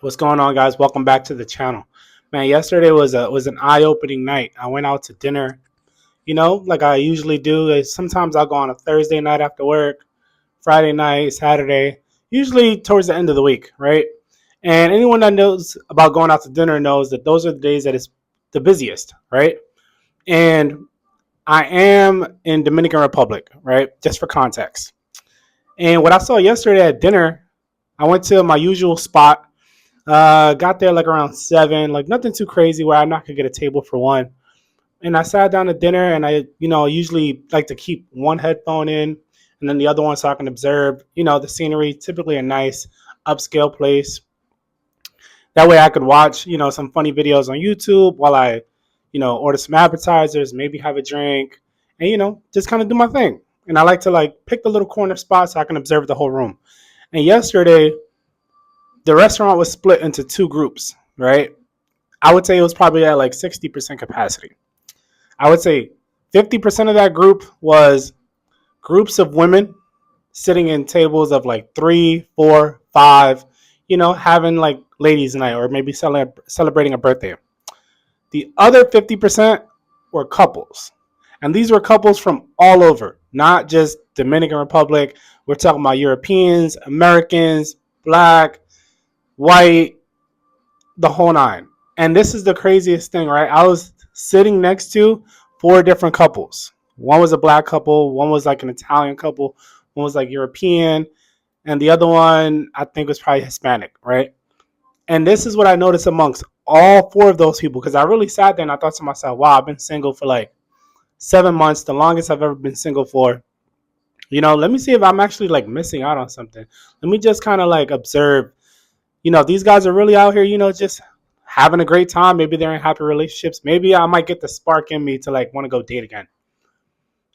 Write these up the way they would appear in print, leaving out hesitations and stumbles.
What's going on, guys? Welcome back to the channel. Man, yesterday was an eye-opening night. I went out to dinner, like I usually do. Sometimes I'll go on a Thursday night after work, Friday night, Saturday, usually towards the end of the week, right? And anyone that knows about going out to dinner knows that those are the days that it's the busiest, right? And I am in Dominican Republic, right? Just for context. And what I saw yesterday at dinner, I went to my usual spot. Got there like around 7, like nothing too crazy where I'm not gonna get a table for one. And I sat down to dinner, and I usually like to keep one headphone in, and then the other one so I can observe, the scenery. Typically a nice upscale place. That way I could watch, some funny videos on YouTube while I, order some appetizers, maybe have a drink, and just kind of do my thing. And I like to like pick the little corner spot so I can observe the whole room. And yesterday the restaurant was split into two groups, right? I would say it was probably at like 60% capacity. I would say 50% of that group was groups of women sitting in tables of like 3, 4, 5, having like ladies' night or maybe celebrating a birthday. The other 50% were couples. And these were couples from all over, not just Dominican Republic. We're talking about Europeans, Americans, black, white, the whole nine. And this is the craziest thing, right? I was sitting next to 4 different couples. One was a black couple, one was like an Italian couple, one was like European, and the other one I think was probably Hispanic, right? And this is what I noticed amongst all 4 of those people, because I really sat there and I thought to myself, wow, I've been single for like 7 months, the longest I've ever been single for. Let me see if I'm actually like missing out on something. Let me just kind of like observe. These guys are really out here, just having a great time. Maybe they're in happy relationships. Maybe I might get the spark in me to like want to go date again.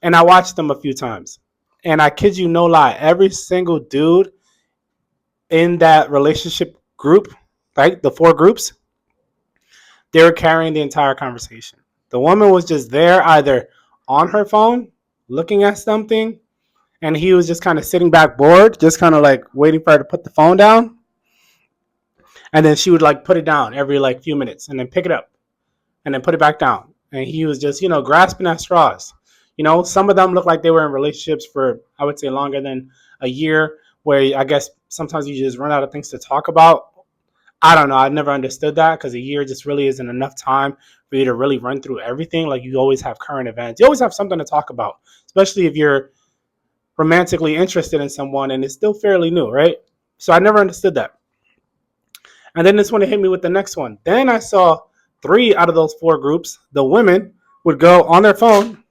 And I watched them a few times. And I kid you no lie, every single dude in that relationship group, right? The 4 groups, they were carrying the entire conversation. The woman was just there either on her phone, looking at something, and he was just kind of sitting back bored, just kind of like waiting for her to put the phone down. And then she would like put it down every like few minutes and then pick it up and then put it back down. And he was just, grasping at straws. Some of them looked like they were in relationships for, I would say, longer than a year, where I guess sometimes you just run out of things to talk about. I don't know. I never understood that, because a year just really isn't enough time for you to really run through everything. Like, you always have current events. You always have something to talk about, especially if you're romantically interested in someone and it's still fairly new, right? So I never understood that. And then this one hit me with the next one. Then I saw 3 out of those 4 groups, the women would go on their phone,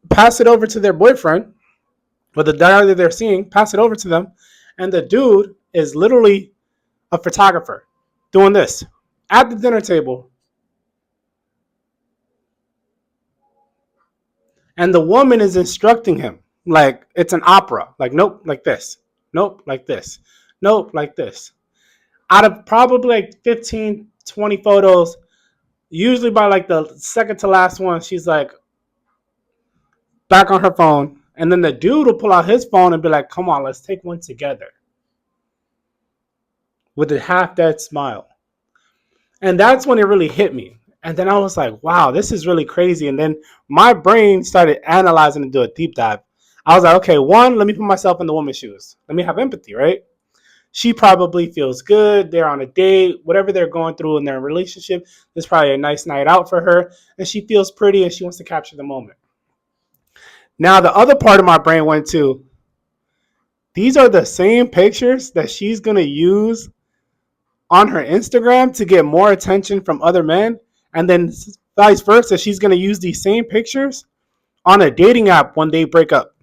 pass it over to their boyfriend, or the guy that they're seeing, pass it over to them. And the dude is literally a photographer doing this at the dinner table. And the woman is instructing him like it's an opera. Like, nope, like this. Nope, like this. Nope, like this. Out of probably like 15, 20 photos, usually by like the second to last one, she's like back on her phone. And then the dude will pull out his phone and be like, come on, let's take one together. With a half dead smile. And that's when it really hit me. And then I was like, wow, this is really crazy. And then my brain started analyzing and do a deep dive. I was like, okay, one, let me put myself in the woman's shoes. Let me have empathy, right? She probably feels good. They're on a date, whatever they're going through in their relationship. It's probably a nice night out for her. And she feels pretty and she wants to capture the moment. Now, the other part of my brain went to, these are the same pictures that she's going to use on her Instagram to get more attention from other men. And then vice versa, she's going to use these same pictures on a dating app when they break up.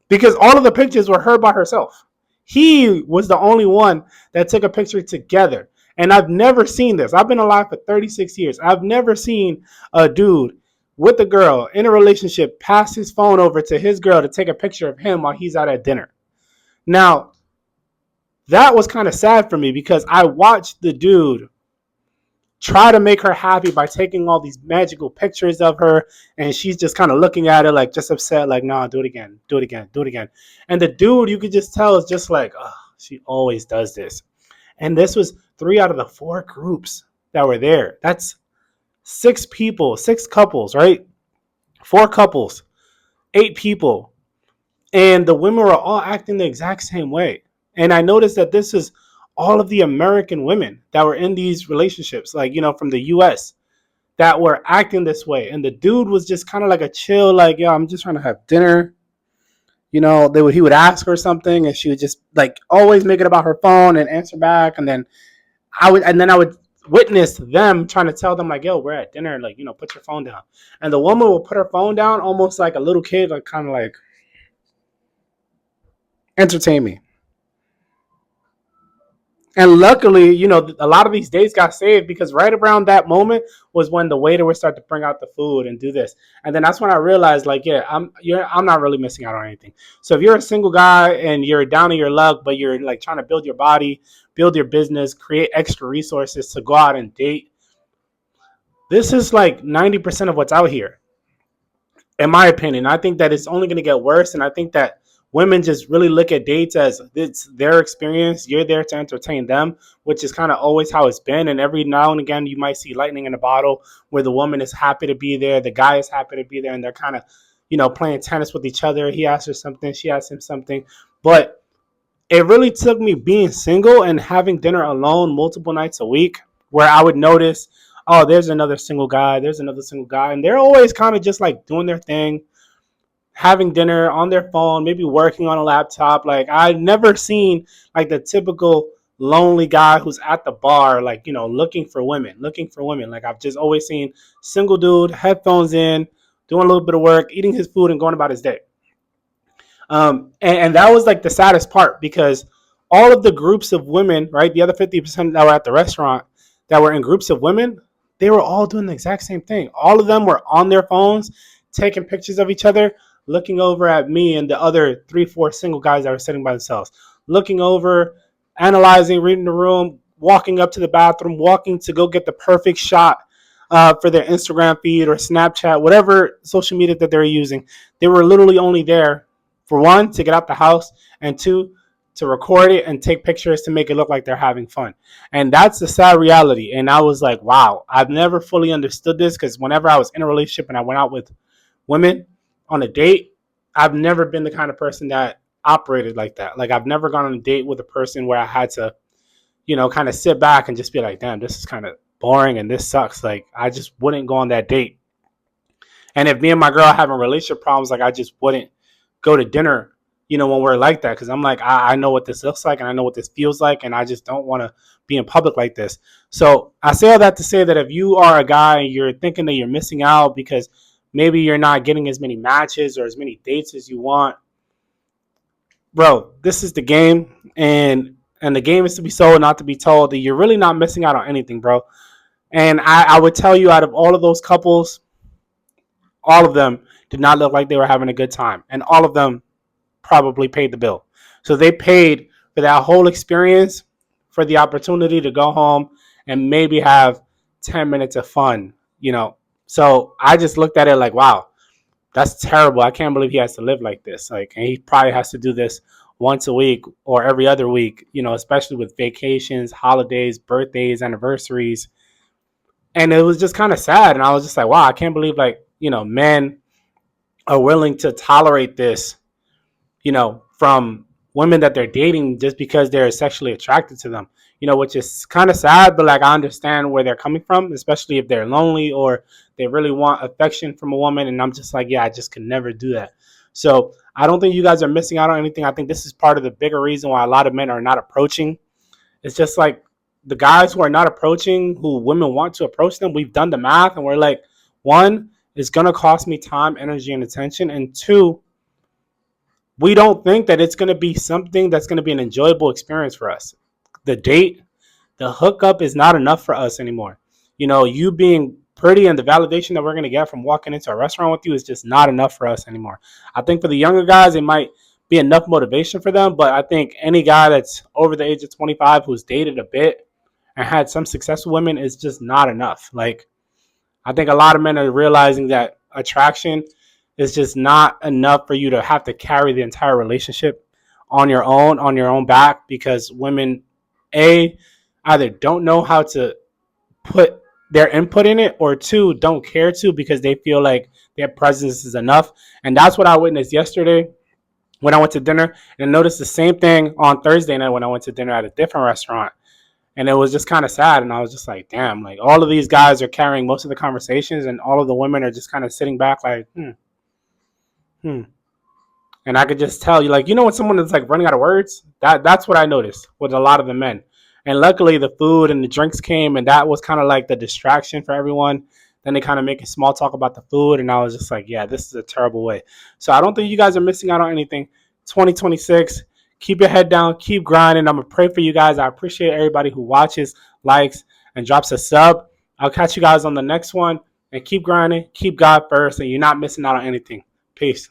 Because all of the pictures were her by herself. He was the only one that took a picture together. And I've never seen this. I've been alive for 36 years. I've never seen a dude with a girl in a relationship pass his phone over to his girl to take a picture of him while he's out at dinner. Now, that was kind of sad for me, because I watched the dude try to make her happy by taking all these magical pictures of her, and she's just kind of looking at it like just upset, like, nah, do it again, do it again, do it again. And the dude, you could just tell, is just like, oh, She always does this. And this was 3 out of the 4 groups that were there. That's 6 people, 6 couples, right? 4 couples, 8 people. And the women were all acting the exact same way. And I noticed that this is all of the American women that were in these relationships, like, from the US, that were acting this way. And the dude was just kind of like a chill, like, yo, I'm just trying to have dinner. He would ask her something and she would just like always make it about her phone and answer back. And then I would witness them trying to tell them like, yo, we're at dinner, like, put your phone down. And the woman will put her phone down almost like a little kid, like kind of like, entertain me. And luckily, a lot of these dates got saved because right around that moment was when the waiter would start to bring out the food and do this. And then that's when I realized, like, yeah, I'm not really missing out on anything. So if you're a single guy and you're down on your luck, but you're like trying to build your body, build your business, create extra resources to go out and date, this is like 90% of what's out here, in my opinion. I think that it's only going to get worse. And I think that women just really look at dates as it's their experience. You're there to entertain them, which is kind of always how it's been. And every now and again, you might see lightning in a bottle where the woman is happy to be there, the guy is happy to be there, and they're kind of, playing tennis with each other. He asks her something, she asks him something. But it really took me being single and having dinner alone multiple nights a week where I would notice, oh, there's another single guy, and they're always kind of just like doing their thing, having dinner on their phone, maybe working on a laptop. Like, I've never seen like the typical lonely guy who's at the bar, like, looking for women. Like, I've just always seen single dude, headphones in, doing a little bit of work, eating his food and going about his day. And that was like the saddest part because all of the groups of women, right, the other 50% that were at the restaurant that were in groups of women, they were all doing the exact same thing. All of them were on their phones, taking pictures of each other, looking over at me and the other 3, 4 single guys that were sitting by themselves, looking over, analyzing, reading the room, walking up to the bathroom, walking to go get the perfect shot for their Instagram feed or Snapchat, whatever social media that they're using. They were literally only there for one, to get out the house, and two, to record it and take pictures to make it look like they're having fun. And that's the sad reality. And I was like, wow, I've never fully understood this because whenever I was in a relationship and I went out with women on a date, I've never been the kind of person that operated like that. Like, I've never gone on a date with a person where I had to, kind of sit back and just be like, damn, this is kind of boring and this sucks. Like, I just wouldn't go on that date. And if me and my girl are having relationship problems, like, I just wouldn't go to dinner, when we're like that. Because I'm like, I know what this looks like and I know what this feels like. And I just don't want to be in public like this. So I say all that to say that if you are a guy and you're thinking that you're missing out because maybe you're not getting as many matches or as many dates as you want, bro, this is the game. And the game is to be sold, not to be told. That you're really not missing out on anything, bro. And I would tell you, out of all of those couples, all of them did not look like they were having a good time. And all of them probably paid the bill. So they paid for that whole experience, for the opportunity to go home and maybe have 10 minutes of fun, So I just looked at it like, wow, that's terrible. I can't believe he has to live like this. Like, and he probably has to do this once a week or every other week, especially with vacations, holidays, birthdays, anniversaries. And it was just kind of sad. And I was just like, wow, I can't believe, like, men are willing to tolerate this, from women that they're dating just because they're sexually attracted to them, which is kind of sad. But like, I understand where they're coming from, especially if they're lonely or they really want affection from a woman. And I'm just like, yeah, I just could never do that. So I don't think you guys are missing out on anything. I think this is part of the bigger reason why a lot of men are not approaching. It's just like the guys who are not approaching, who women want to approach them, we've done the math and we're like, one, it's going to cost me time, energy, and attention. And two, we don't think that it's going to be something that's going to be an enjoyable experience for us. The date, the hookup is not enough for us anymore. You being pretty and the validation that we're going to get from walking into a restaurant with you is just not enough for us anymore. I think for the younger guys, it might be enough motivation for them. But I think any guy that's over the age of 25 who's dated a bit and had some success with women is just not enough. Like, I think a lot of men are realizing that attraction is just not enough for you to have to carry the entire relationship on your own back, because women, a, either don't know how to put their input in it, or two, don't care to, because they feel like their presence is enough. And that's what I witnessed yesterday when I went to dinner, and I noticed the same thing on Thursday night when I went to dinner at a different restaurant. And it was just kind of sad. And I was just like, damn, like all of these guys are carrying most of the conversations, and all of the women are just kind of sitting back like, hmm. And I could just tell you, like, when someone is like running out of words, that's what I noticed with a lot of the men. And luckily, the food and the drinks came, and that was kind of like the distraction for everyone. Then they kind of making small talk about the food, and I was just like, yeah, this is a terrible way. So I don't think you guys are missing out on anything. 2026, keep your head down, keep grinding. I'm gonna pray for you guys. I appreciate everybody who watches, likes, and drops a sub. I'll catch you guys on the next one, and keep grinding, keep God first, and you're not missing out on anything. Peace.